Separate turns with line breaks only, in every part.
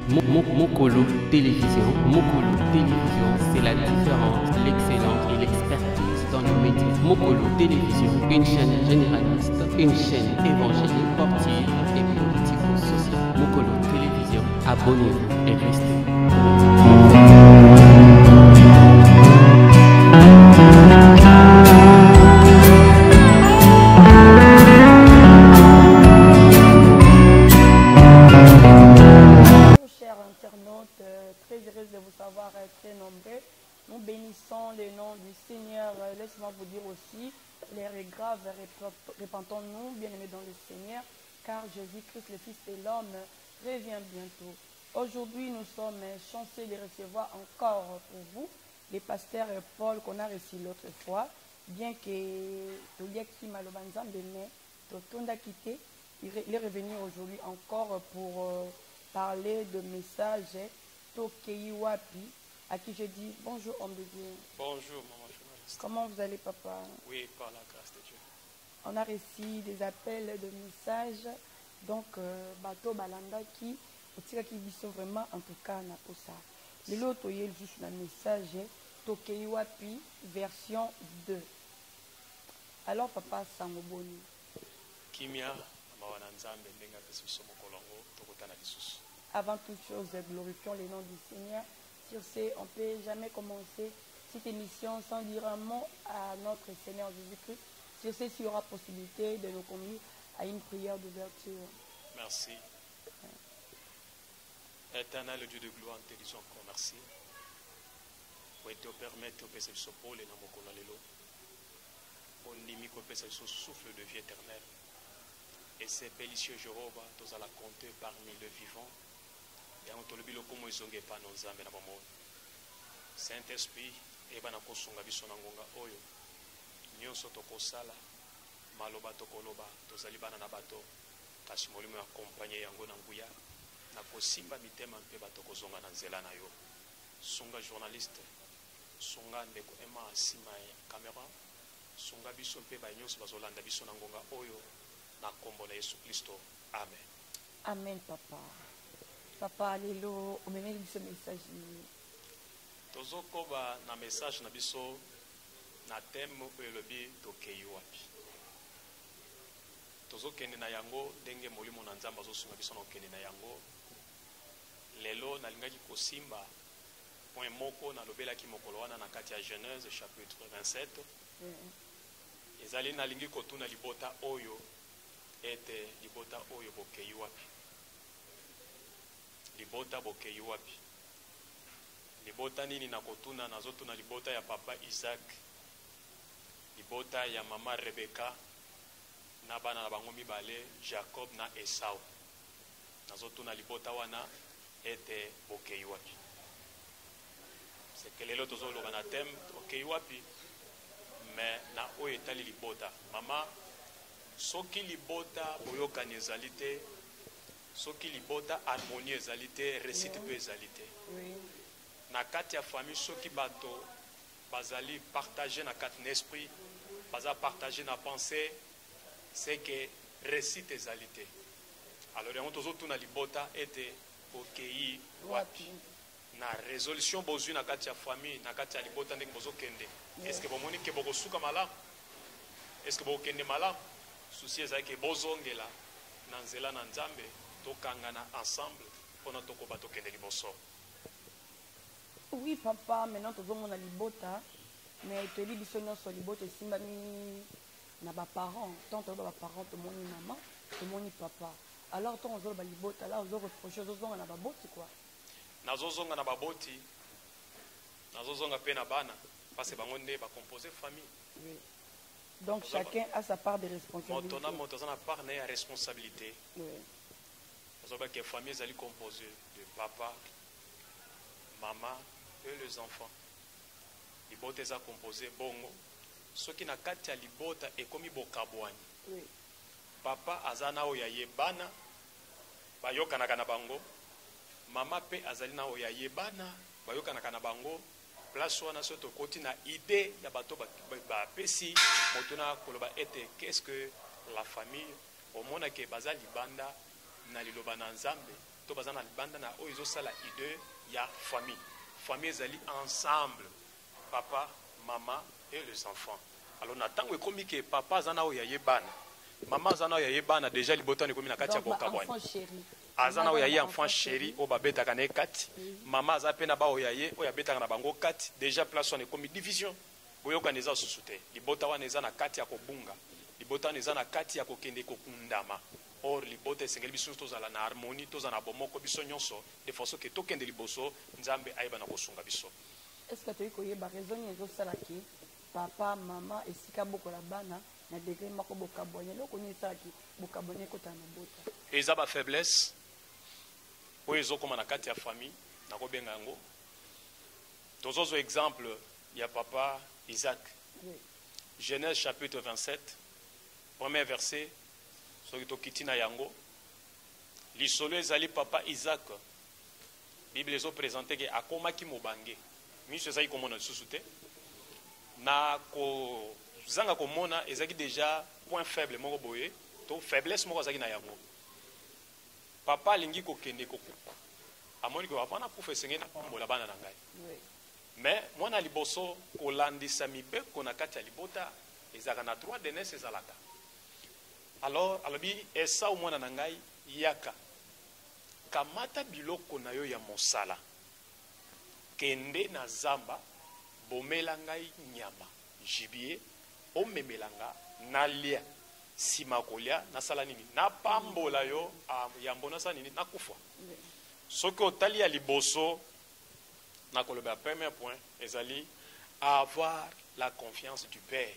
Mokolo Télévision. Mokolo Télévision, c'est la différence, l'excellence et l'expertise dans le métier. Mokolo Télévision, une chaîne généraliste, une chaîne évangélique, sportive et politico-sociale. Mokolo Télévision, abonnez-vous et restez.
Très heureuse de vous savoir très nombreux. Nous bénissons le nom du Seigneur. Laissez-moi vous dire aussi, l'heure est grave, repentons-nous, bien-aimés dans le Seigneur, car Jésus-Christ, le Fils de l'homme, revient bientôt. Aujourd'hui, nous sommes chanceux de recevoir encore pour vous les pasteurs Paul qu'on a reçu l'autre fois, bien que Toliaki Malobanzambe, mais Totonda quitté, il est revenu aujourd'hui encore pour parler de messages Tokei Wapi, à qui je dis bonjour homme de Dieu.
Bonjour maman journaliste.
Comment vous allez papa?
Oui, par la grâce de Dieu.
On a reçu des appels de messages, donc bateau balanda qui sont vraiment en tout cas na posa. Le lot il juste un message Tokei Wapi version 2. Alors papa Sangoboni.
Kimia mawana nzambe ndenga pesi somo kolongo tokotana lisusu.
Avant toute chose, glorifions le nom du Seigneur. Sur ce, on ne peut jamais commencer cette émission sans dire un mot à notre Seigneur Jésus-Christ. Sur ce, s'il y aura possibilité de nous conduire à une prière d'ouverture.
Merci. Éternel Dieu de gloire, te disons encore merci. Pour te permettre de passer ce pôle et dans mon lelo. Pour nous passer ce souffle de vie éternelle. Et ces délicieux Jéhovah, nous allons compter parmi les vivants. Saint-Esprit, ebana kosunga biso na ngonga oyo nyonso tokosala maloba tokoloba tozali bana na bato kasi molimo ya kompanye yango na nguya na kosimba mitema mpe bato kozonga na nzela na yo. Sunga journaliste, sunga ndeko ema asima ya kamera, sunga biso mpe banyonso bazolanda biso na ngonga oyo na kombo na Yesu Kristo. Amen.
Amen papa. Papa, lelo, on me met ce message.
Tozokoba na message na biso na thème elobi Tokei Wapi. Tozokende na yango ndenge molimo na Nzambe azosunga biso na okende na yango. Lelo nalingaki kosimba point moko na lobelaki mokolo wana na kati ya Genèse chapitre 27. Ezali nalingi kotuna libota oyo ete libota oyo bokei wapi. Libota bokei wapi. Libota nini na kotuna nazotuna libota ya papa Isaac, libota ya mama Rebecca na bana na bango mibale Jacob na Esau. Nazotuna libota wana ete bokei wapi. Sekelelo tozoloba na thème bokei wapi, mais na oyo etali libota mama soki libota boyokani ezali te, soki libota harmonie ezali te, réussite pe ezali te. Na kati ya famille soki bato bazali partager na kati n'esprit, baza partager na pensée, c'est que réussite ezali te. Alors yango tozotuna libota ete bokei wapi. Na résolution bozwi na kati ya famille, na kati ya libota ndenge bozokende. Est-ce que bomoni ke bokosuka malamu? Est-ce que bokende malamu? Souci ezali ke bozongela na nzela na Nzambe tokangana ensemble pona tokoba tokende liboso.
Oui papa, maintenant tout le monde a libota, mais tu dis biso nyonso libota esimbani na ba parents, tant to ba parents to moni maman, to moni papa. Alors ton zo ba libota là zo reprocher zo zonga na ba boti quoi.
Nazozonga na baboti, nazozonga pe na bana parce que bango nde ba composer famille.
Oui. Donc chacun a sa part de responsabilité.
Moto na part na responsabilité.
Oui.
Parce que la famille est composée de papa, maman et les enfants. Libota est composé bongo. Ce qui n'a qu'à tia libota est comme bokabwani.
Oui.
Papa azana oyaye bana, bayoka na kana bango. Mama pe azalina oyaye bana, bayoka na kana bango. Place wana soto koti na idée ya bato ba pesi motuna koloba ete qu'est-ce que la famille au monde ke bazali banda na liloba na Nzambe to baza na libanda na oyo ezosala idée ya famille. Famille ezali ensemble, papa, maman et les enfants. Alors na tango ekomi ke papa azana oyo yaye bana, maman azana oyo yaye bana, déjà libota ekomi na kati ya bokabwani. Azana oyo yaye enfant chéri o babetaka na kati, maman aza pe na ba oyo yaye oyo abetaka na bango kati, déjà place on ekomi division. Boyoka neza susute, libota wana eza na kati ya kobunga, libota wana eza na kati ya kokende kokundama. Or libota esengeli biso tozala na harmonie, tozala na bomoko biso nyonso, de façon que tokende liboso nzambe ayeba na kosunga biso.
Est-ce que tu as raison de papa, maman, et si tu as beaucoup la bana, na degré mako bokabonye, lo koni ça qui bokabonye kota na bota.
Eza ba faiblesse. O ezo koma na kati ya famille, na ko benga ngo. Tozozo exemple ya papa Isaac. Oui. Genèse chapitre 27, premier verset. Soki tokiti na yango. Lisolo ezali papa Isaac. Bible ezo présenter que akomaki mobange. Miso ezali komona lisusu te. Na ko zanga komona ezaki déjà point faible moko boye to faiblesse moko ezaki na yango. Papa lingi kokende kokufa. Amoni ko apana kufa esengeli na pambola bana na ngai. Mais mwana liboso kolandisa mibeko na kati ya libota ezaka na droit d'aînesse ezalaka. Alors alobi Esau mwana na ngai yaka kamata biloko na yo ya mosala kende na zamba bomela ngai nyama gibier omemelanga nalia sima kolia nasala nini na pambola yo yambo nasala nini nakufa. Soki otali ya liboso na koloba premier point ezali avoir la confiance du père.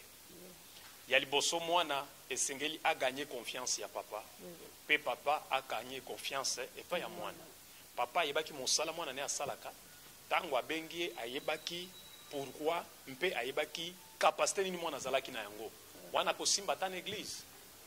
Ya liboso mwana esengeli a gagné confiance ya papa. Pe papa a gagné confiance et pas ya mwana. Papa ayebaki mosala mwana ne asalaka. Tango abengi ayebaki pourquoi mpe ayebaki capacité nini mwana zalaki na yango. Wana kosimba ta église.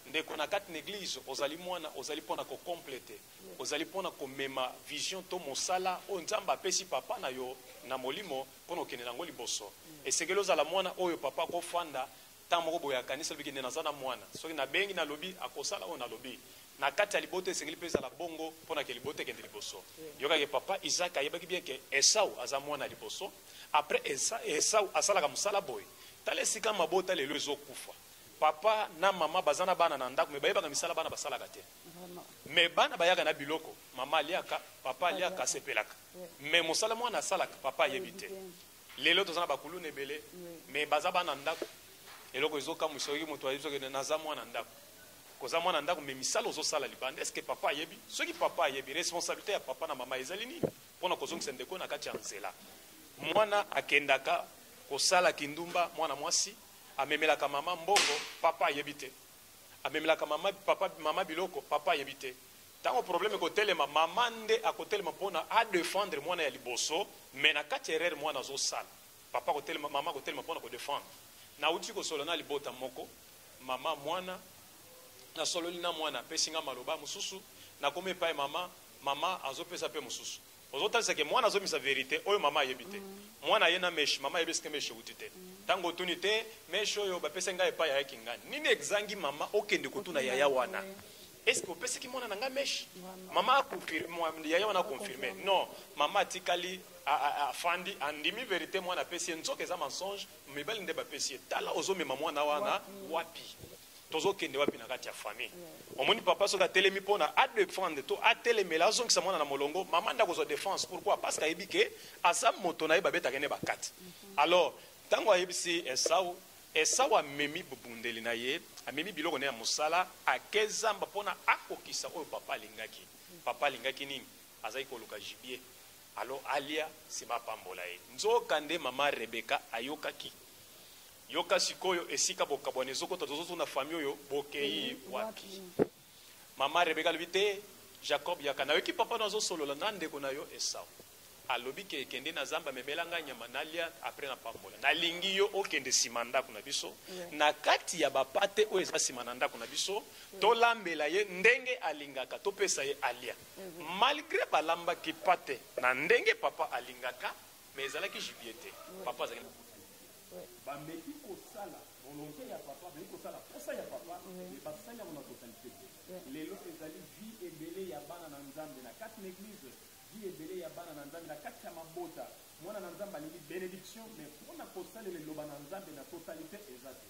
Ndeko na kati na église ozali mwana ozali pona ko compléter. Ozali pona ko mema vision to mosala o nzamba pesi papa na yo na molimo pona okende nango liboso. Esengeli ozala mwana oyo papa ko fanda tamoko boya kanisa bikende na zana mwana. Soki na bengi na lobi akosala o na lobi. Na kati ya libote esengeli pesa la bongo pona ke libote kende liboso. Yoka ke papa Isaac ayebaki bien ke Esau aza mwana liboso. Après Esau asalaka musala boy. Tale sika mabota lelo ezokufa. Papa na mama bazana bana na ndako me bayebaka misala bana basalaka te. Me bana bayaka na biloko, mama aliaka, papa aliaka sepelaka. Me musala mwana asalaka papa yebite. Lelo tozana bakulu nebele, me baza bana ndako. Eloko ezoka musoki muto ayizo ke naza mwana ndako. Koza mwana ndako me misala ozosala libanda. Est-ce que papa yebi? Soki papa yebi, responsabilité ya papa na mama ezali nini? Pona kozongisa ndeko na kati ya nzela. Mwana akendaka kosala kindumba mwana mwasi amemelaka mama mbongo papa yebite. Amemelaka mama papa mama biloko papa yebite. Tango problème ko telema mama nde akotelema pona a défendre mwana ya liboso mais na kati erreur mwana zo sala. Papa ko telema mama ko telema pona ko défendre. Na uti ko solo na libota moko mama mwana na solo lina mwana pesinga maloba mususu na kome pa mama mama azopesa pe mususu. Ozotalisa ke mwana azomisa vérité oyo mama yebite. Mwana yena mesh mama yebeske mesh utite. Tango tunite mesho yo bapesa ngai pa ya kingani. Nini exangi mama okende kutuna yaya wana. Est-ce que opesa ki mwana nanga mesh? Mama a confirmé yaya wana confirmé. Non, mama tikali a fandi andimi vérité mwana pesi nzoke za mensonge mibali nde bapesi. Tala ozomema mwana wana wapi? Tozo kende wapi na kati ya famille. Omoni papa soka telemi pona a défendre to a telemi la zonki sa mwana na molongo mama ndako zo défense pourquoi parce qu'ayebi ke asa moto na ye babeta kene bakati. Alors tango ayebisi Esau amemi bubundeli na ye amemi biloko na ya mosala akezamba pona akokisa oyo papa alingaki. Papa alingaki nini? Azai koluka gibier. Alors alia sima pambola ye. Nzoka nde mama Rebeka ayokaki. Yoka sikoyo esika bokabwane zokota tozozo na famille oyo bokei wapi. Mama Rebeka lobite Jacob yakana yoki papa nazo solola nande kona yo Esau. Alobi ke kende na zamba memelanga nyama nalia après na pambola. Na lingi yo okende simanda kuna biso. Na kati ya bapate o eza simanda kuna biso to lambela ye ndenge alingaka to pesa ye alia. Malgré balamba ki pate na ndenge papa alingaka mais ezalaki jibiete. Papa azali bameki kosala volonté ya papa bameki kosala posa ya papa basali yango na totalité lelo ezali vie ebele ya bana na
nzambe na kati na église vie ebele ya bana na nzambe na kati ya mabota mwana na nzambe alingi bénédiction mais mpona kosalela liloba na nzambe na totalité eza te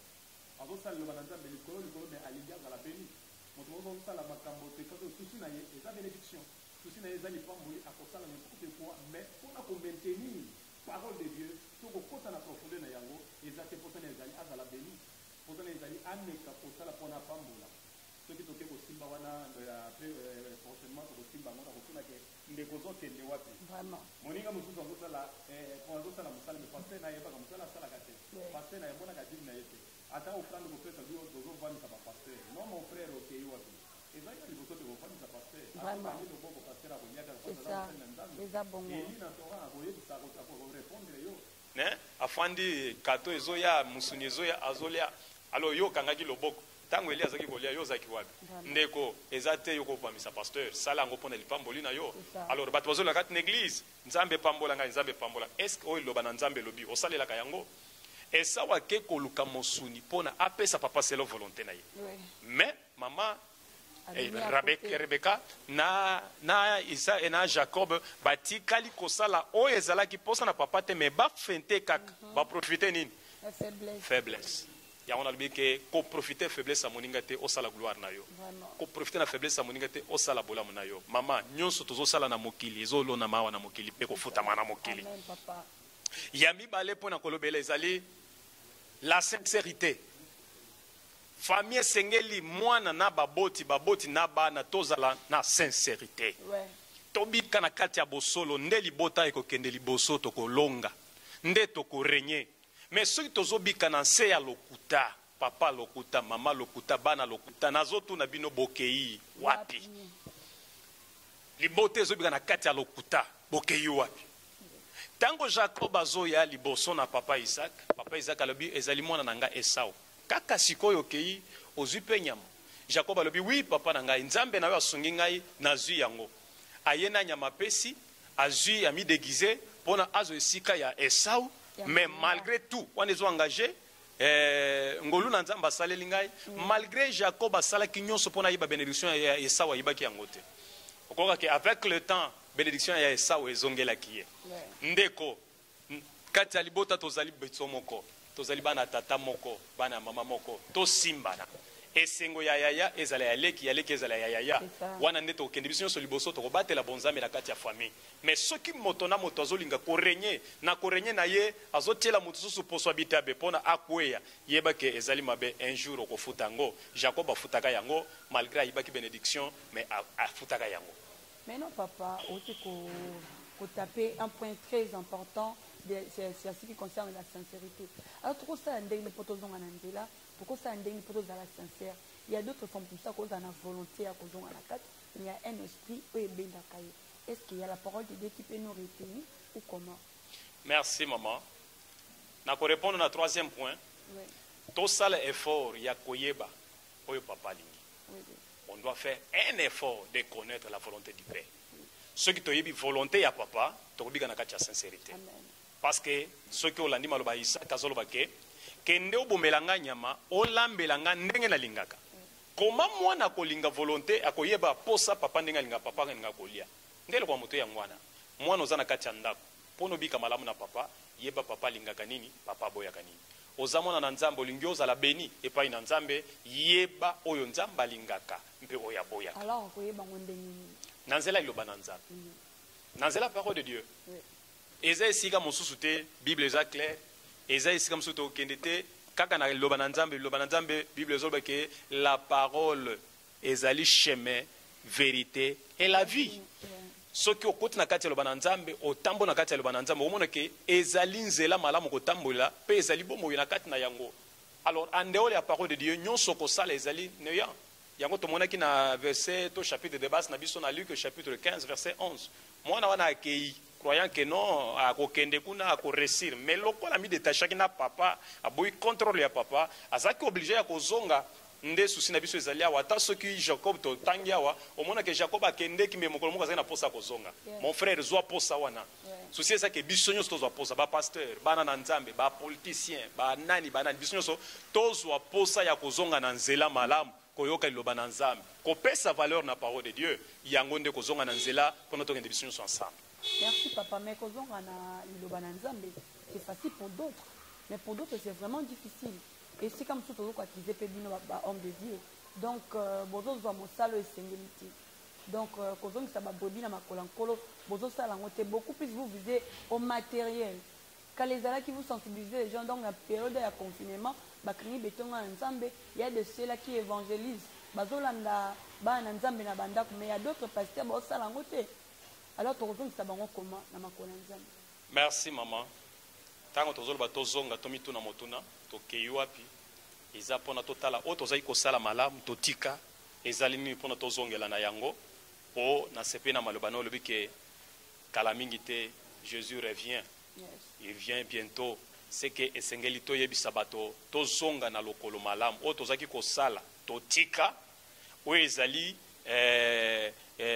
azosala liloba na nzambe likolo mais alingi azala béni moto moko azosala makambo te kaka susi na ye eza bénédiction susi na ye eza lipamboli akosala n'importe quoi mais mpona komaintenir parole de Dieu to kokota na profondeur na yango eza te potana ezali azala béni potana ezali ameka kosala mpona pambola soki toke kosimba wana après prochainement tokosimba ngo nakotuna ke ndeko zokende wapi moninga mosusu azosala mosala me paster na yebaka mosala asalaka te paster na ye monaka dini na ye te ata ofrande kopesa bi tozovandisa bapaster non mon frère okei wapi ezali na liboso te kofandisa paster akobangi loboko paster akoliaka na nzambe eli na tora akoyebisa akorépondre yo
afandi kato ezoya musuni ezoya azolia alo yo kangaki loboko tango eli azaki kolia yo ozaki wapi ndeko eza te yo kovamisa pasteur sala yango mpona lipamboli na yo alors bato bazolela kati na église nzambe epambola ngai nzambe epambola estce oyo eloba na nzambe elobi osalelaka yango esawa ke koluka mosuni mpona apesa papa selo volonté na ye mais mama Rebeka na Isa et na Jacob batikali kosala oyo ezalaki posa na papa te mais bafente kaka baprofite nini faiblesse yango nalobi ke koprofite faiblesse ya moninga te osala gloire na yo koprofite na faiblesse ya moninga te osala bolamu na yo mama nyonso tozosala na mokili ezolona mawa na mokili mpe kofutama na mokili ya mibale mpo na kolobela ezali la sincérité famille sengeli mwana na baboti na bana tozala na sincérité tobika na kati ya bosolo nde libota ekokende liboso tokolonga nde tokorenye mais soki tozobika na nse ya lokuta papa lokuta mama lokuta bana lokuta nazotuna bino bokei wapi libota ezobika na kati ya lokuta bokei wapi tango Jacob azoya liboso na papa Isaac alobi ezali mwana na nga Esau kaka sikoyo okei ozwi mpe nyama Jacob alobi oui papa na ngai nzambe na yo asungi ngai nazwi yango aye na nyama pesi azwi amidegize mpona azwa esika ya Esau mais malgré tout wana ezo engagé ngolu na nzambe asaleli ngai malgré Jacob asalaki nyonso mpona ayeba bénédiction ya Esau ayebaki yango te okokaki avec le temps bénédiction ya Esau ezongelaki ye ndeko kati ya libota tozali biso moko tozali bana tata moko bana mama moko tosimbana esengo ya yaya ezala ya leki ezala ya yaya wana nde tokende biso nyonso liboso tokobatela bonzambe na kati ya famille mais soki moto na moto azolinga korenye na ye azotiela moto susu poso abitabe mpona akweya yebake ezali mabe un jour okofuta yango Jacob afutaka yango malgré ayibaki bénédiction mais afutaka yango.
Maintenant papa aussi qu'on taper un point très important c'est ce qui concerne la sincérité. Alors pourquoi ça ndenge les potos ont anandela, pourquoi ça ndenge les potos à la sincère. Il y a d'autres formes pour ça qu'on a la volonté à cause à la carte, il y a un esprit où est bien d'accueil. Est-ce qu'il y a la parole de Dieu qui peut nous retenir ou comment?
Merci maman. Na ko répondre na troisième point. Oui. Tout ça l'effort ya koyeba oyo papa lingi. Oui. On doit faire un effort de connaître la volonté du Père. Oui. Ceux qui toyebi volonté ya papa, tokobiga na kati ya sincérité. Amen. Parce que ceux qui ont l'andi maloba isa kazoloba ke kende obomelanga nyama olambelanga ndenge na lingaka. Comment moi na kolinga volonté akoyeba posa papa ndenge linga papa nga kolia. Ndelo kwa moto ya mwana. Mwana ozana kati ya ndako. Pono bika malamu na papa yeba papa lingaka nini papa boya kanini. Ozamona na nzambe olingi ozala beni epai na nzambe yeba oyo nzamba lingaka mpe oya boya.
Alors koyeba ngonde nini.
Nanzela iloba na nzambe. Nanzela parole de Dieu. Oui. Eza esika mosusu te Bible eza clair eza esika mosusu te okende te kaka na loba na nzambe Bible ezoba ke la parole ezali chemin vérité et la vie soki okoti na kati ya loba na nzambe otambo na kati ya loba na nzambe omona ke ezali nzela malamu kotambola pe ezali bomoi na kati na yango alors en dehors ya parole de Dieu nyonso kosala ezali neya yango tomonaki na verset to chapitre de base na biso na Luc chapitre 15 verset 11 mwana wana akei croyant que non à kokende kuna à réussir mais lokola mi détachaki na papa aboyi contrôle ya papa azaki obligé ya kozonga nde susi na biso ezali awa ata soki Jacob to tangi awa omona ke Jacob akendeki me mokolo moko azali na posa kozonga mon frère zwa posa wana susi ezaki biso nyonso tozwa posa ba pasteur bana na nzambe ba politicien ba nani biso nyonso tozwa posa ya kozonga na nzela malamu koyoka liloba na nzambe kopesa valeur na parole de Dieu yango nde kozonga na nzela mpona tokende biso nyonso ensemble.
Merci papa, mais kozonga na liloba na nzambe c'est facile pour d'autres, mais pour d'autres c'est vraiment difficile. Et c'est comme ça que vous acquisez bino homme de Dieu. Donc bozo zwa mosalo esengeliti. Donc kozongi sa babobi na makolankolo bozo sala ngote beaucoup plus vous visez au matériel. Quand les alliés qui vous sensibilisent les gens donc la période de confinement, bakrini betonga nzambe, il y a de ceux-là qui évangélisent. Bazolanda ba na nzambe na bandako, mais il y a d'autres pasteurs bozo sala ngote. Alors kozongi sa bango comment na makola nzambe.
Merci maman. Tango tozoloba tozonga tomituna motuna tokei wapi eza pona totala o tozali kosala malamu totika ezali nini pona tozongela na yango po na sepe na maloba na olobi ke kala mingi te Jésus revient.
Yes.
Il vient bientôt. C'est que esengeli toyebisa bato tozonga na lokolo malamu o tozaki kosala totika o ezali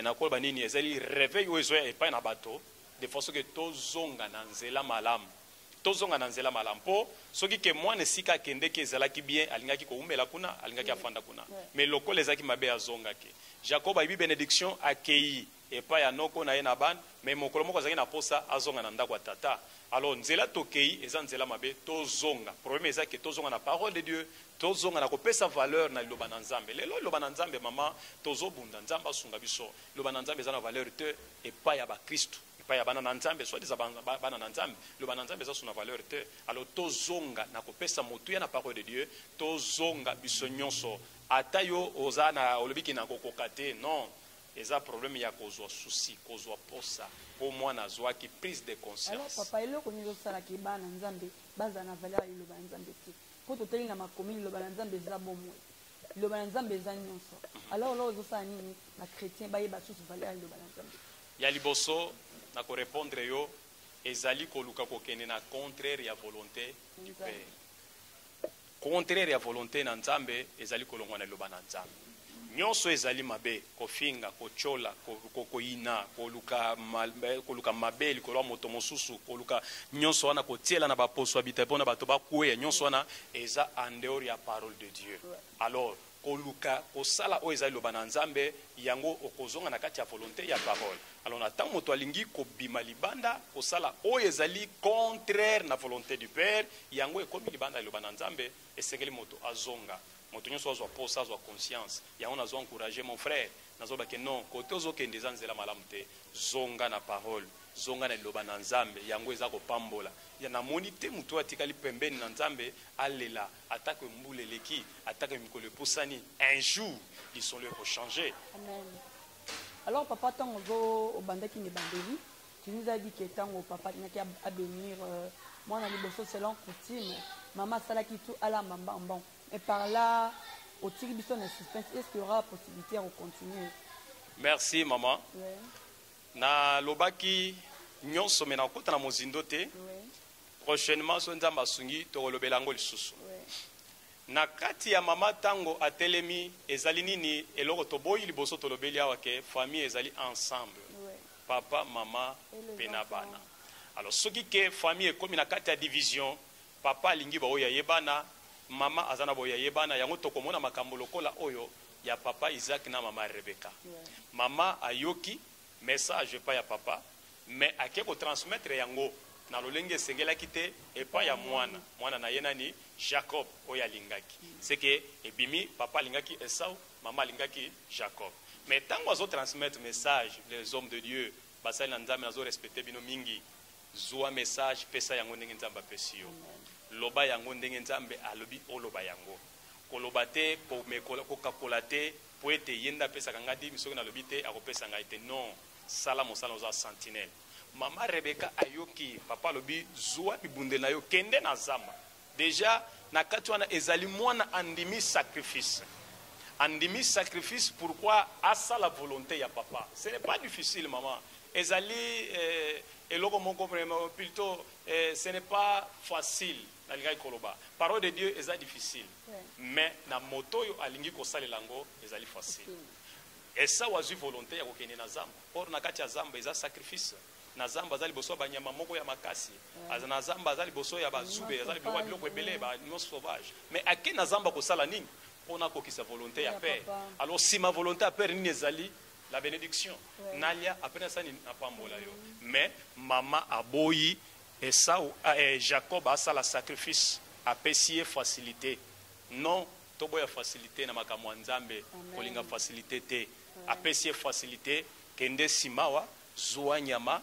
na koloba nini ezali réveil o ezoya epai na bato de façon que tozonga na nzela malamu. Tozonga na nzela malamu po soki ke mwana esika akendeki ezalaki bien alingaki koumela kuna alingaki afanda kuna mais lokola ezalaki mabe azongaki. Jacob ayibi bénédiction akei epai ya noko na ye na bana mais mokolo moko azalaki na posa azonga na ndako ya tata. Alors nzela tokei eza nzela mabe tozonga. Problème eza ke tozonga na parole de Dieu, tozonga na kopesa valeur na liloba na nzambe. Lelo liloba na nzambe mama tozobunda nzambe asunga biso. Liloba na nzambe eza na valeur te epai ya ba Kristo. Epai ya bana na nzambe soit des bana na nzambe. Liloba na nzambe eza suna valeur te. Alors tozonga na kopesa motuya na parole de Dieu, tozonga biso nyonso. Ata yo oza na olobiki na kokoka te. Non. Eza problème ya kozwa souci, kozwa posa, po mwana zwaki prise de conscience.
Alors papa eloko nizo sala ki bana nzambe baza na valeur liloba nzambe te. Po toteli na makomi liloba nzambe za bomwe. Liloba nzambe za nyonso. Alors lo zo sala nini na chrétien ba yeba sous valeur liloba nzambe.
Ya liboso na ko répondre yo ezali koluka kokene na contraire ya volonté du Père. Contraire ya volonté na nzambe ezali kolongwa na liloba na nzambe. Nyonso ezali mabe kofinga kochola kokoina koluka mabe likolo moto mosusu koluka nyonso wana kotiela na baposo habita pona bato bakweya nyonso wana eza en dehors ya parole de Dieu. Alors koluka kosala o ezali loba na nzambe yango okozonga na kati ya volonté ya parole. Alors na tant moto alingi kobima libanda kosala o ezali contraire na volonté du Père yango ekomi libanda loba na nzambe esengeli moto azonga. Moto nyonso azwa posa azwa conscience yango nazo encourager mon frère nazo ba ke non kote ozokende eza nzela malamu te zonga na parole zonga na liloba na nzambe yango eza kopambola ya namoni te moto atikali pembeni na nzambe alela atake mbuleleki atake mikolo epusani un jour ils sont là pour changer.
Amen. Alors papa tango zo obandaki ne bandeli tu nous as dit que tango papa n'aki à bénir moi na liboso selon coutume maman sala ki tout ala mbambambon. Et par là, au Tiribisson et suspense, est-ce qu'il y aura possibilité de continuer?
Merci maman.
Oui.
Na lobaki nyonso mena kota na mozindo te.
Oui.
Prochainement so nzamba sungi to lobelango lisusu.
Oui.
Na kati ya mama tango atelemi ezali nini eloko to boyi liboso to lobeli awa ke famille ezali ensemble.
Oui.
Papa, maman, pena bana. Alors soki ke famille comme na kati ya division, papa lingi ba oya yebana mama azana boya yebana yango tokomona makambo lokola oyo ya papa Isaac na mama Rebecca. Yeah. Mama ayoki message pa ya papa mais akeko transmettre yango na lolenge sengela kite et pas ya mwana na yena ni Jacob oya lingaki. C'est que ebimi papa lingaki Esau, mama lingaki Jacob. Mais tango azo transmettre message les hommes de Dieu basali na nzambe nazo respecter bino mingi zwa message pesa yango ndenge nzamba pesio. Loba yango ndenge nzambe alobi oloba yango koloba te po mekola kokakola te po ete yenda pesa kangadi misoki na lobi te akopesa ngai te non sala mosala oza sentinelle. Mama Rebecca ayoki papa lobi zwa bibunde na yo kende na zamba déjà na kati wana ezali mwana andimi sacrifice pourquoi asa la volonté ya papa ce n'est pas difficile maman ezali eloko moko vraiment plutôt ce n'est pas facile. Parole de Dieu est difficile, mais na moto yo alingi ko salela ngo ezali facile. Et ça wazi volonté ya kokende na zamba. Or na kati ya zamba eza sacrifice. Na zamba azali boso ba nyama moko ya makasi. Na zamba azali boso ya bazube, azali biloko ebele ba nyos sauvage. Mais ake na zamba ko sala nini? on a sa volonté à père. Alors si ma volonté à père ni ezali la bénédiction. Nalia après ça ni apambola yo. Mais maman aboyi et ça Jacob a ça la sacrifice a pessier facilité. Non, toboya facilité na makamwa nzambe kolinga facilité te. A pessier facilité kende simawa zuwa nyama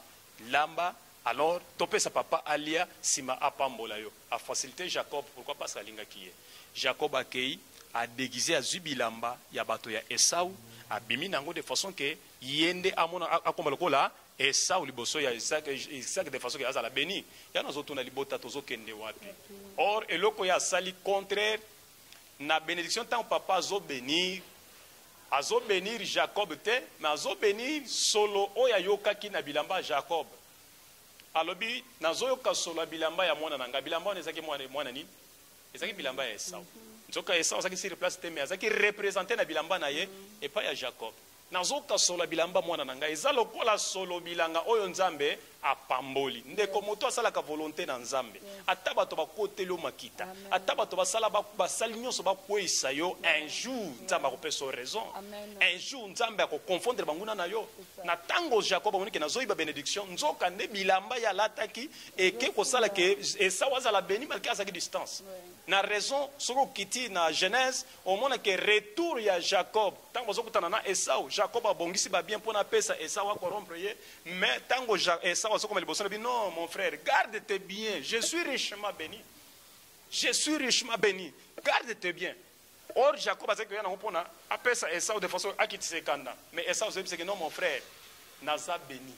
lamba. Alors, topé sa papa alia sima apambola yo. A facilité Jacob, pourquoi pas sa linga qui est. Jacob a déguisé à Zubilamba, ya bato ya Esau, a bimi nango de façon que yende amona akombaloko la, Esau liboso ya Isaac de façon que azala béni. Ya nazo tuna libota tozo kende wapi. Or, eloko ya sali contraire, na bénédiction tant papa azo bénir Jacob te, mais azo bénir solo oya yokaki na bilamba Jacob. Alobi nazoyoka solo bilamba ya mwana nanga bilamba on ezaki mwana nini ezaki bilamba ya Esau nzoka Esau ezaki sur place te mais ezaki représenter na bilamba na ye et pas ya Jacob nazoka solo bilamba mwana nanga ezalo kola solo bilanga oyo nzambe apamboli ndeko moto asala ka volonté na nzambe ata bato bakotelo makita ata bato basala basali nyonso bakwesa yo un jour nzambe akopesa raison un jour nzambe akokonfondre banguna na yo na tango Jacob amoniki nazoyiba bénédiction nzoka nde bilamba ya lataki eke kosala ke Esau azala béni malgré azaki distance na raison soko kiti na Genèse omona ke retour ya Jacob tango bazokutana na Esau Jacob abongisi ba bien pona pesa Esau akorompre ye mais tango Esau non, mon frère, garde tes biens. Je suis richement béni. Je suis richement béni. Garde tes biens. Or, Jacob a dit que après ça, Esau de façon à quitter ses candidats. Mais Esau dit que non, mon frère, Naza béni.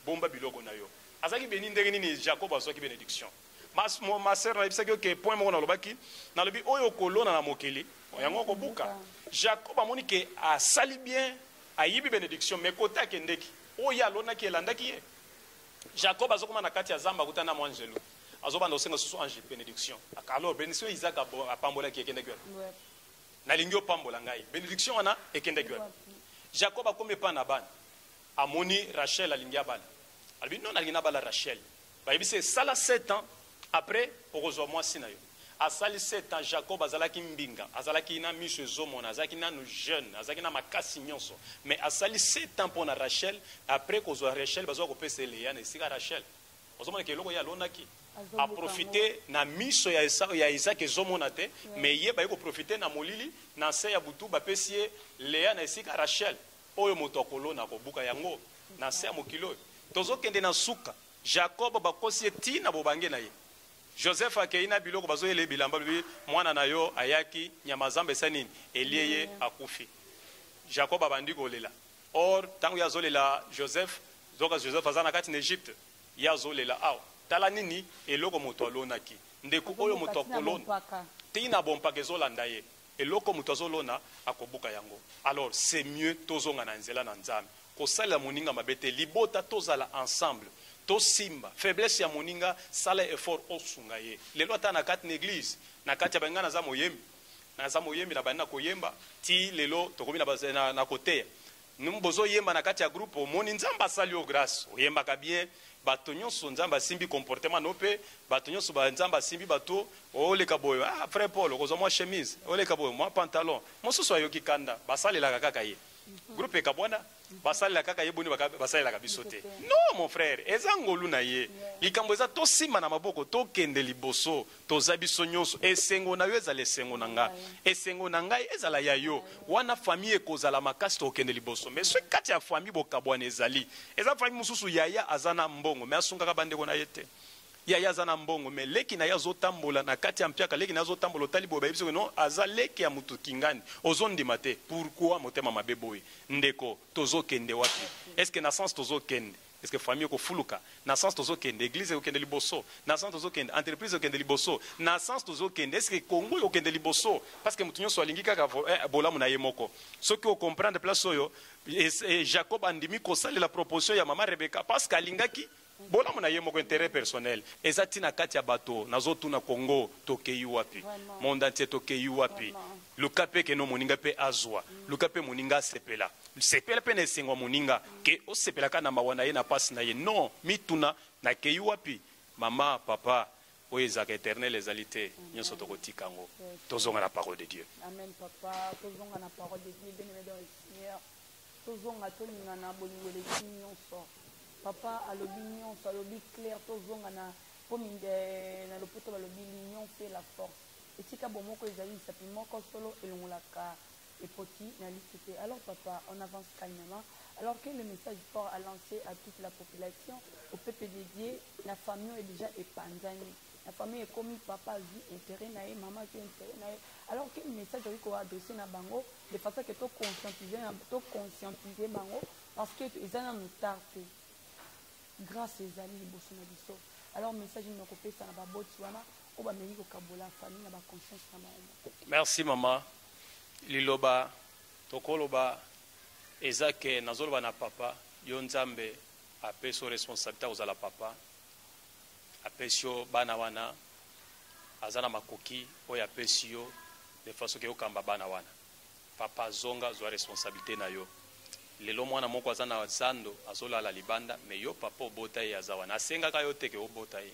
Bomba bilogo na yo. Azaki béni ndengeni Jacob a dit bénédiction. Ma sœur a dit que point mon alobaki, na lobi oyo kolona na mokeli, yango ko buka. Jacob a moni que a sali bien, a yibi bénédiction, mais kota kendeki. Oya lona ki elanda ki ye. Jacob a zokoma na kati ya zamba kutana mwanjelu. Azobanda osenga susu ange bénédiction. Alors bénédiction Isaac a pambola ki ekende gwa. Na lingio pambola ngai. Bénédiction ana ekende gwa. Jacob a komé pa na ban. Amoni Rachel alingia bala. Albi non alingina bala Rachel. Ba yebise sala 7 ans après orozo mwasi na yo. A sali 7 ans Jacob azalaki mbinga, azalaki na miso zomona, azalaki na no jeune, azalaki na makasi nyonso. Mais a sali 7 ans pour na Rachel, après kozo Rachel bazo ko pesa Léa na sika Rachel. Ozomona ke loko ya lonaki a profiter na miso ya Esau ya Isaac zomona te, mais ye ba ko profiter na molili na se ya butu ba pesie Léa na sika Rachel. Oyo moto kolona ko buka yango na se ya mokilo. Tozo kende na suka. Jacob ba kosie tina bobange na ye. Joseph akeina biloko bazoyele bilamba lui mwana na yo ayaki nyamazambe sanini eliye akufi. Jacob abandi kolela. Or tangu yazolela Joseph azana kati na Egypte yazolela aw tala nini eloko moto alonaki ndeku oyo moto akolona tina bompa kezolanda ye eloko moto azolona akobuka yango. Alors c'est mieux tozonga na nzela na nzambe kosala moninga mabete libota tozala ensemble. To simba faiblesse ya moninga sala effort osunga ye lelo ata na kati na église na kati ya bangana za moyembi na bana koyemba ti lelo tokomi na kote numbozo yemba na kati ya groupe omoni nzamba sali o grâce oyemba ka bien bato nyonso nzamba simbi comportement nope bato nyonso ba nzamba simbi bato oleka boyo frère Paul okozo moi chemise oleka boyo moi pantalon mosusu ayoki kanda basalela kaka ye groupe ekabwana basalela kaka ye boni basalela biso te. Non mon frère ezangolu na ye likambo eza to sima na maboko to kende liboso to zabiso nyonso esengo na yo ezala esengo na nga esengo na ngai ezala ya yo wana famille ekozala makasi to kende liboso mais ce kati ya famille bokabwana ezali eza famille mususu yaya azana mbongo mais asungaka bandeko na ye te yaya zana mbongo mais leki na yazo tambola na kati ya mpiaka leki na yazo tambola tali boba biso non aza leki ya mutu kingani ozondima te. Pourquoi motema mabeboy ndeko tozo kende wapi? Est-ce que na sens tozo kende? Est-ce que famille ko fuluka na sens tozo kende église ko kende liboso na sens tozo kende entreprise ko kende liboso na sens tozo kende? Est-ce que Congo ko kende liboso parce que mutu nyonso alingi kaka bola muna yemoko ce que on comprendre place oyo Jacob andimi ko sala la proposition ya mama Rebecca parce qu'alingaki bola mona ye moko intérêt personnel ezati na kati ya bato nazotu na Congo tokei wapi monde entier tokei wapi luka pe ke no moninga pe azwa luka pe moninga sepela pe na esengo moninga ke osepela ka na mawana ye na pasi na ye non mituna na kei wapi mama papa oyo ezalaka éternel ezali te nyonso tokotika yango tozonga na parole de Dieu.
Amen papa, tozonga na parole de Dieu, bien-aimé dans le Seigneur. Tozonga tolinga na bolingo eleki nyonso. Papa alobi nyonso, alobi clair, tozonga na pominde na lopoto balobi l'union fait la force. Etika bomoko ezali sapi moko solo elongolaka epoti na lisite. Alors papa, on avance calmement. Alors quel est le message fort à lancer à toute la population, au peuple dédié, la famille est déjà épandanie. La famille est comme papa vit intérêt naïe, maman vit intérêt naïe. Alors quel message qu'on va adresser à bango de façon que tu conscientiser bango parce que ils ont nous tardé. Grâce aux amis de alors message nous copie ça na ba botswana ou ba meli ko kabola famille na ba conscience na bango.
Merci maman. Liloba tokoloba ezake nazoloba na papa yo nzambe apeso responsabilité ozala papa apesio bana wana azana makoki oyo apesi yo de façon ke okamba bana wana papa zonga zwa responsabilité na yo lelo mwana moko aza na zando azolala libanda me yo papa obota ye aza wana asengaka yo teke obota ye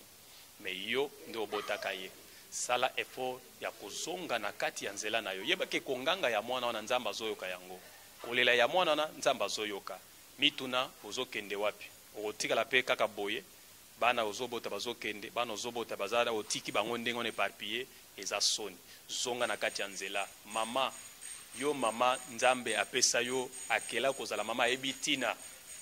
me yo nde obotaka ye sala effort ya kozonga na kati ya nzela na yo yebake konganga ya mwana wana nzambe azoyoka yango kolela ya mwana wana nzambe azoyoka mituna ozokende wapi okotikala pe kaka boye bana ozobota bazokende bana ozobota bazala otiki bango ndenge on éparpillé eza soni zonga na kati ya nzela mama yo mama nzambe apesa yo akela kozala mama ebitina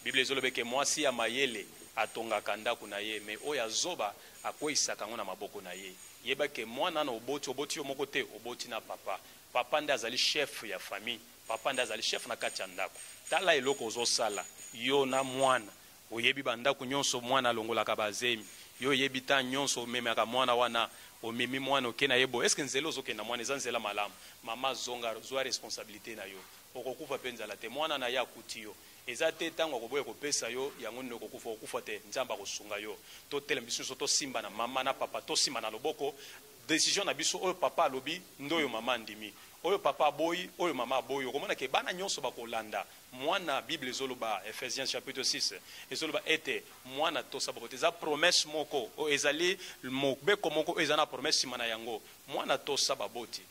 Bible ezolobeke mwasi ya mayele atongaka ndako na ye me oyo azoba akoyisaka ngo na maboko na ye yebake mwana na oboti yo moko te oboti na papa papa nde azali chef ya famille papa nde azali chef na kati ya ndako tala eloko ozosala yo na mwana oyebi bandako nyonso mwana alongolaka bazemi yo yebi ta nyonso omemaka mwana wana omemi mwana okena yebo eske nzela ozokenda mwana eza nzela malamu mama zonga zwa responsabilité na yo okokufa pe nzala te mwana na ye akuti yo eza te ntango akoboya kopesa yo yango nini okokufa okufa te nzambe akosunga yo totela biso nyonso tosimba na mama na papa tosimba na loboko décision na biso oyo papa alobi ndo oyo mama andimi oyo papa aboyi oyo mama aboyi okomona ke bana nyonso bakolanda mwana Bible ezoloba Ephésiens chapitre 6 ezoloba ete mwana tosaba kote eza promesse moko o ezali mobeko moko eza na promesse simana yango mwana tosaba boti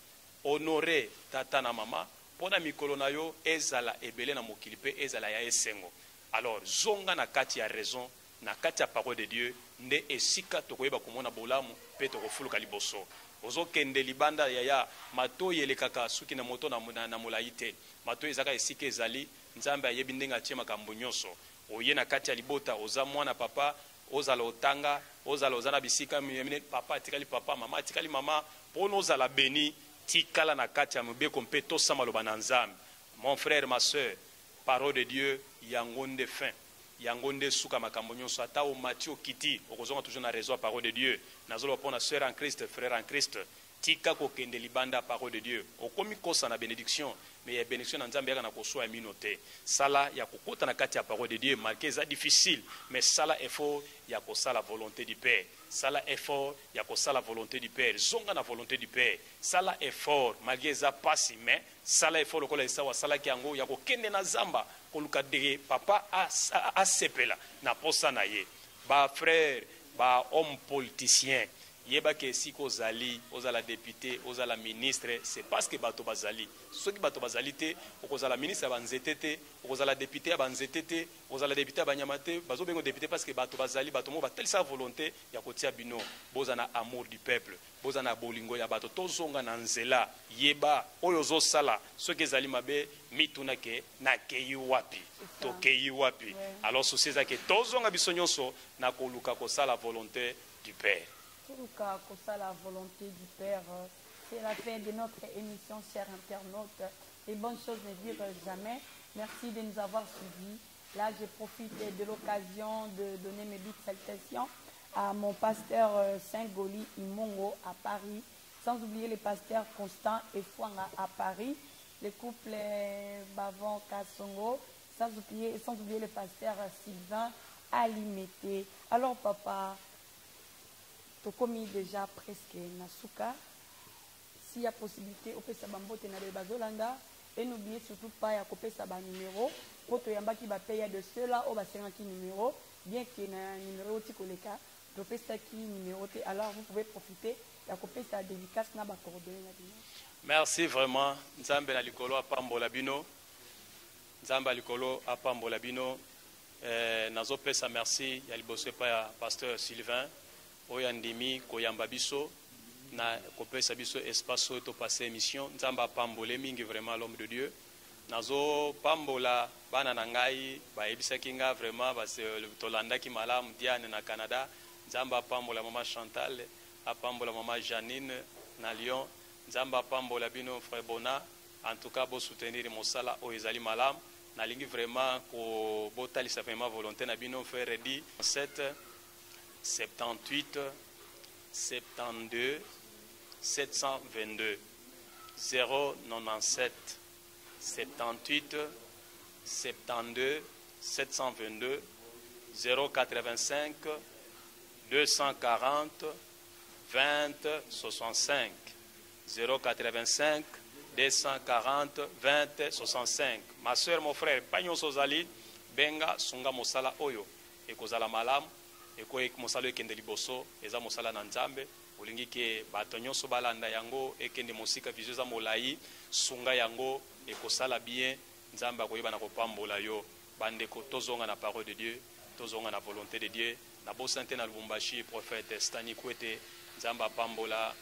honorer tata na mama pona mikolo na yo ezala ebele na mokili pe ezala ya esengo alors zonga na kati ya raison na kati ya parole de Dieu nde esika tokoyeba komona bolamu pe tokofuluka liboso ozokende libanda ya matoyi elekaka suki na moto na molai te matoyi ezaka esika ezali nzambe ayebi ndenge atie makambo nyonso oye na kati ya libota oza mwana papa ozala otanga ozala oza na bisika mine papa atikali papa mama atikali mama mpono ozala beni tikala na kati ya mobeko mpe tosamba loba na nzambe mon frère ma soeur parole de Dieu yango nde fin yango nde suka makambo nyonso ata o Matthieu kiti okozonga toujours na raison parole de Dieu nazolo pona sœur en Christ frère en Christ tika kokende libanda parole de Dieu okomi kosa na bénédiction mais ya bénédiction na nzambe yaka na koswa ya minote sala ya kokota na kati ya parole de Dieu malgré ça difficile mais sala effort ya kosala volonté du Père sala effort ya kosala volonté du Père zonga na volonté du Père sala effort malgré ça pasi mais sala effort lokola esawa sala ki yango ya kokende na zamba koluka de papa a sepela na posa na ye ba frère ba homme politicien yeba ke siko ozali ozala député ozala ministre c'est parce que bato bazali soki bato bazali te okozala ministre ba nzete te okozala député ba nzete te ozala député ba nyama te bazobengo député parce que bato bazali bato mo batelisa volonté ya kotia bino bozana amour du peuple bozana bolingo ya bato tozonga na nzela yeba oyo zosala soki ezali mabe mituna ke na keyi wapi to keyi wapi alors souci za ke tozonga biso nyonso na koluka kosala volonté du Père.
La volonté du Père, c'est la fin de notre émission, chers internautes. Les bonnes choses ne durent jamais. Merci de nous avoir suivis. Là, je profite de l'occasion de donner mes bites salutations à mon pasteur Saint-Goli Imongo à Paris, sans oublier les pasteurs Constant et Fouanga à Paris, le couple Bavon Kassongo, sans oublier le pasteur Sylvain à Limité. Alors, papa, commis déjà presque nasuka s'il y a possibilité au pesa bambote na bazolanda et n'oubliez surtout pas ya kopesa ba numéro poto yamba ki ba paye de ceux-là au ba 50 numéro bien que na numéro tikoleka topesaki numéro te, alors vous pouvez profiter ya kopesa dédicace na ba coordonnées na bino.
Merci vraiment. Nzambe na likolo apambola bino. Nzambe likolo apambola bino. Nazo pesa merci ya liboso pa ya pasteur Sylvain oyo ndimi koyamba biso na kopesa biso espace to passer émission. Nzambe apambole mingi vraiment l'homme de Dieu. Nazo pambola bana na ngai ba ebisaki nga vraiment parce que tolandaki malamu Diane na Canada. Nzambe apambola mama Chantal, apambola mama Janine na Lyon. Nzamba pambola bino frère Bona, en tout cas bo soutenir mosala o ezali malam na lingi vraiment ko botalisa vraiment volonté na bino faire ready 7 78 72 722 097 78 72 722 085 240 20 65 085 240 20 65. Ma soeur, mon frère, pagnon sozali benga sunga mosala oyo ekozala malamu eko mosala ekende liboso eza mosala na Nzambe olingi ke bato nyonso balanda yango ekende mosika vision za molai sunga yango ekosala bien Nzambe akoyeba na kopambola yo bandeko tozonga na parole de Dieu tozonga na volonté de Dieu na bosante na Lubumbashi prophète Stani Kwete Nzambe apambola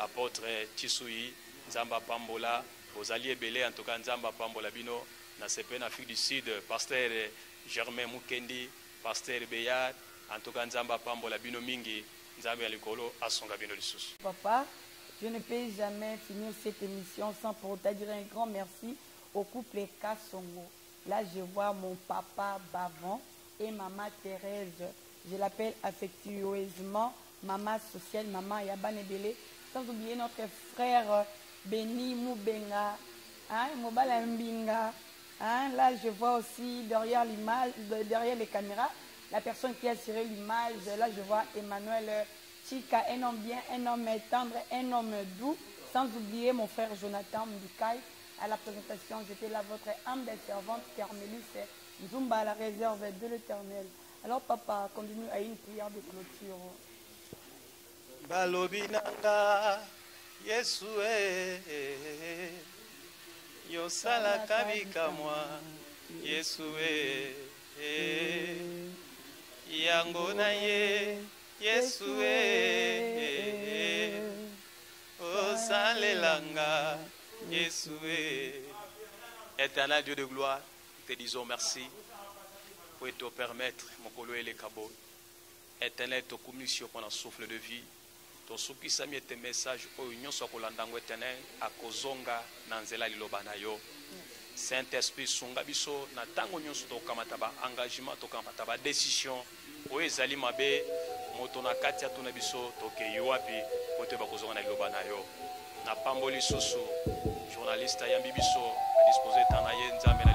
apôtre Tisui Nzamba Pambola Ozali Ebele en tout cas Nzamba Pambola bino na CP en Afrique du Sud pasteur Germain Mukendi pasteur Beyard en tout cas Nzamba Pambola bino mingi Nzamba Alikolo asonga bino lisusu.
Papa, je ne peux jamais finir cette émission sans pour autant dire un grand merci au couple Kassongo. Là je vois mon papa Bavon et maman Thérèse. Je l'appelle affectueusement maman sociale, maman Yaban Ebele, sans oublier notre frère Beni Moubenga, hein, Mobala Mbinga. Hein, là, je vois aussi derrière l'image, derrière les caméras, la personne qui a tiré l'image. Là, je vois Emmanuel Chika, un homme bien, un homme tendre, un homme doux. Sans oublier mon frère Jonathan Mbikaï. À la présentation, j'étais là, votre âme des servantes, Carmélisse Zumba à la réserve de l'Éternel. Alors, papa, continue à une prière de clôture.
Balobinanga Yesue Yosala kabika mwa Yesue Yango na ye Yesue Osalelanga Yesue. Éternel Dieu de gloire, te disons merci pour te permettre mon colo et les cabos. Éternel te commission pendant souffle de vie. To suki sami ete message o nyonso kolandango Éternel akozonga na nzela liloba na yo. Saint-Esprit sunga biso na tango nyonso to kamata ba engagement to kamata ba décision o ezali mabe moto na kati ya tuna biso to ke yo api o te ba kozonga na liloba na yo. Na pamboli susu journaliste ya mbibiso a disposer tana ye Nzambe na